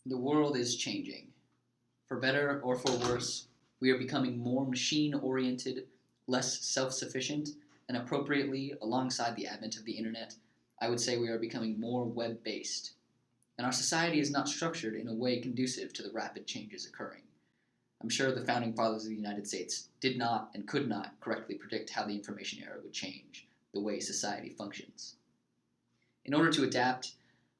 The world is changing. For better or for worse, we are becoming more machine-oriented, less self-sufficient, and appropriately, alongside the advent of the internet, I would say we are becoming more web-based. And our society is not structured in a way conducive to the rapid changes occurring. I'm sure the founding fathers of the United States did not and could not correctly predict how the information era would change the way society functions. In order to adapt,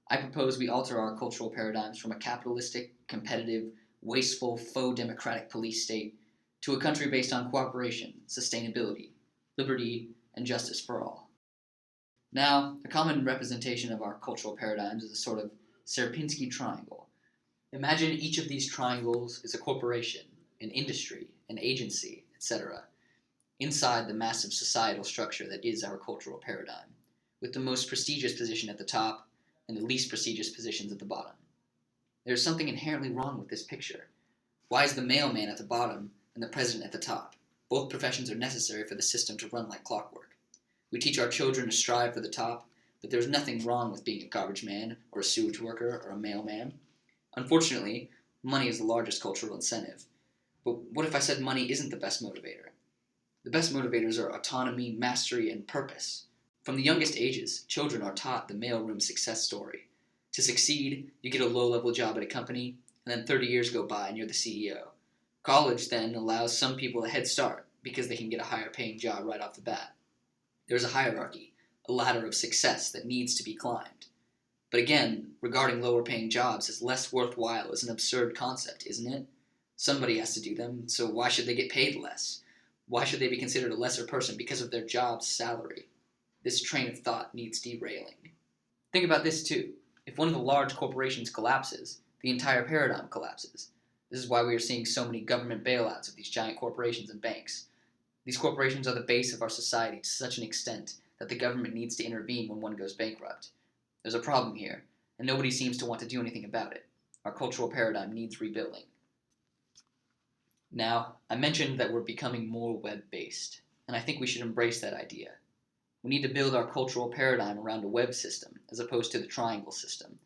I propose we alter our cultural paradigms from a capitalistic, competitive, wasteful, faux democratic police state to a country based on cooperation, sustainability, liberty, and justice for all. Now, a common representation of our cultural paradigms is a sort of Sierpinski triangle. Imagine each of these triangles is a corporation, an industry, an agency, etc., inside the massive societal structure that is our cultural paradigm, with the most prestigious position at the top and the least prestigious positions at the bottom. There is something inherently wrong with this picture. Why is the mailman at the bottom and the president at the top? Both professions are necessary for the system to run like clockwork. We teach our children to strive for the top, but there's nothing wrong with being a garbage man or a sewage worker or a mailman. Unfortunately, money is the largest cultural incentive. But what if I said money isn't the best motivator? The best motivators are autonomy, mastery, and purpose. From the youngest ages, children are taught the mailroom success story. To succeed, you get a low-level job at a company, and then 30 years go by and you're the CEO. College then allows some people a head start because they can get a higher-paying job right off the bat. There's a hierarchy, a ladder of success that needs to be climbed. But again, regarding lower-paying jobs as less worthwhile is an absurd concept, isn't it? Somebody has to do them, so why should they get paid less? Why should they be considered a lesser person because of their job's salary? This train of thought needs derailing. Think about this too. If one of the large corporations collapses, the entire paradigm collapses. This is why we are seeing so many government bailouts of these giant corporations and banks. These corporations are the base of our society to such an extent that the government needs to intervene when one goes bankrupt. There's a problem here, and nobody seems to want to do anything about it. Our cultural paradigm needs rebuilding. Now, I mentioned that we're becoming more web-based, and I think we should embrace that idea. We need to build our cultural paradigm around a web system, as opposed to the triangle system,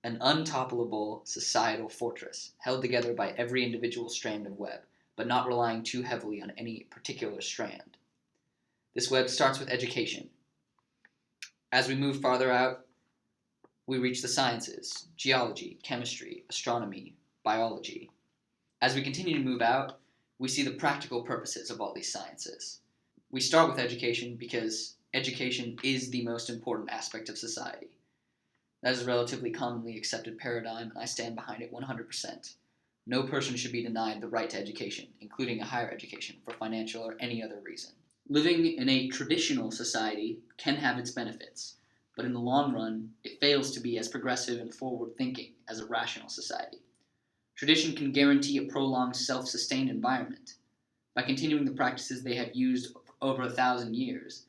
an untoppable societal fortress, held together by every individual strand of web, but not relying too heavily on any particular strand. This web starts with education. As we move farther out, we reach the sciences, geology, chemistry, astronomy, biology. As we continue to move out, we see the practical purposes of all these sciences. We start with education because education is the most important aspect of society. That is a relatively commonly accepted paradigm, and I stand behind it 100%. No person should be denied the right to education, including a higher education, for financial or any other reason. Living in a traditional society can have its benefits, but in the long run, it fails to be as progressive and forward-thinking as a rational society. Tradition can guarantee a prolonged self-sustained environment. By continuing the practices they have used for over 1,000 years,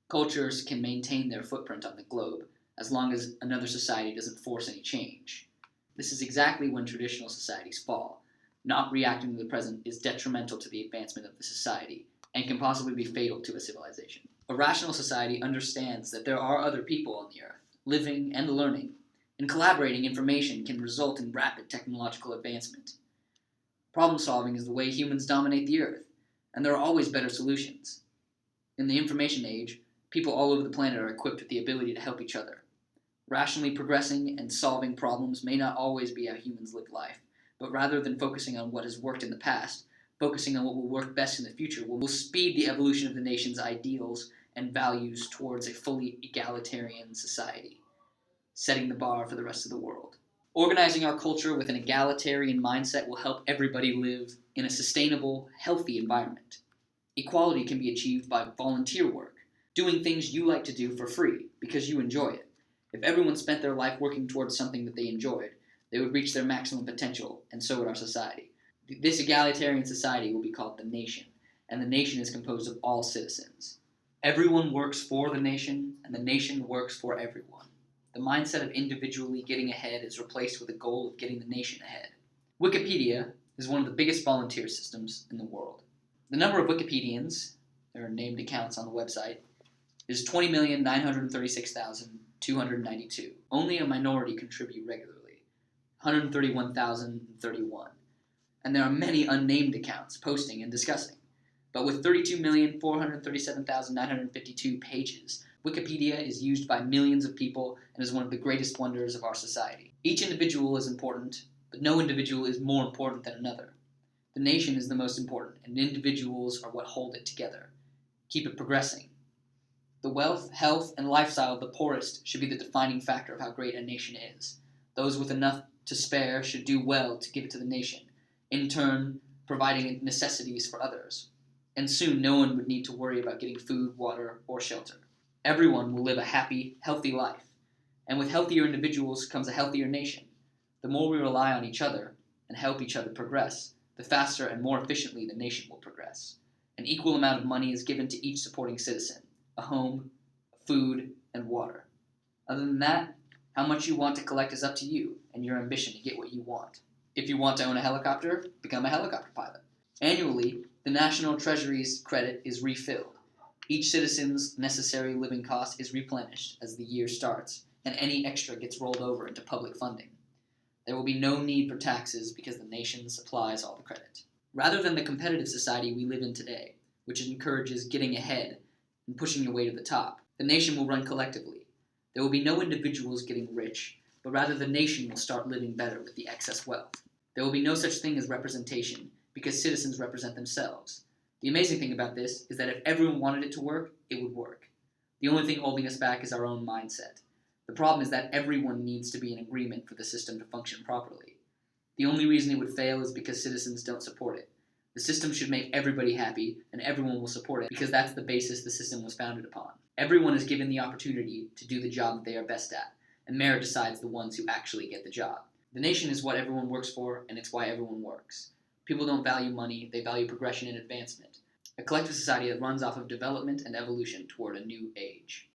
cultures can maintain their footprint on the globe, as long as another society doesn't force any change. This is exactly when traditional societies fall. Not reacting to the present is detrimental to the advancement of the society, and can possibly be fatal to a civilization. A rational society understands that there are other people on the earth, living and learning, and collaborating information can result in rapid technological advancement. Problem solving is the way humans dominate the earth, and there are always better solutions. In the information age, people all over the planet are equipped with the ability to help each other. Rationally progressing and solving problems may not always be how humans live life, but rather than focusing on what has worked in the past, focusing on what will work best in the future will speed the evolution of the nation's ideals and values towards a fully egalitarian society, setting the bar for the rest of the world. Organizing our culture with an egalitarian mindset will help everybody live in a sustainable, healthy environment. Equality can be achieved by volunteer work, doing things you like to do for free because you enjoy it. If everyone spent their life working towards something that they enjoyed, they would reach their maximum potential, and so would our society. This egalitarian society will be called the nation, and the nation is composed of all citizens. Everyone works for the nation, and the nation works for everyone. The mindset of individually getting ahead is replaced with the goal of getting the nation ahead. Wikipedia is one of the biggest volunteer systems in the world. The number of Wikipedians, there are named accounts on the website, is 20,936,292. Only a minority contribute regularly. 131,031. And there are many unnamed accounts posting and discussing. But with 32,437,952 pages, Wikipedia is used by millions of people and is one of the greatest wonders of our society. Each individual is important, but no individual is more important than another. The nation is the most important, and individuals are what hold it together. Keep it progressing. The wealth, health, and lifestyle of the poorest should be the defining factor of how great a nation is. Those with enough to spare should do well to give it to the nation, in turn providing necessities for others. And soon no one would need to worry about getting food, water, or shelter. Everyone will live a happy, healthy life. And with healthier individuals comes a healthier nation. The more we rely on each other and help each other progress, the faster and more efficiently the nation will progress. An equal amount of money is given to each supporting citizen: a home, food, and water. Other than that, how much you want to collect is up to you and your ambition to get what you want. If you want to own a helicopter, become a helicopter pilot. Annually, the National Treasury's credit is refilled. Each citizen's necessary living cost is replenished as the year starts, and any extra gets rolled over into public funding. There will be no need for taxes because the nation supplies all the credit. Rather than the competitive society we live in today, which encourages getting ahead and pushing your way to the top, the nation will run collectively. There will be no individuals getting rich, but rather the nation will start living better with the excess wealth. There will be no such thing as representation, because citizens represent themselves. The amazing thing about this is that if everyone wanted it to work, it would work. The only thing holding us back is our own mindset. The problem is that everyone needs to be in agreement for the system to function properly. The only reason it would fail is because citizens don't support it. The system should make everybody happy, and everyone will support it because that's the basis the system was founded upon. Everyone is given the opportunity to do the job that they are best at, and merit decides the ones who actually get the job. The nation is what everyone works for, and it's why everyone works. People don't value money, they value progression and advancement. A collective society that runs off of development and evolution toward a new age.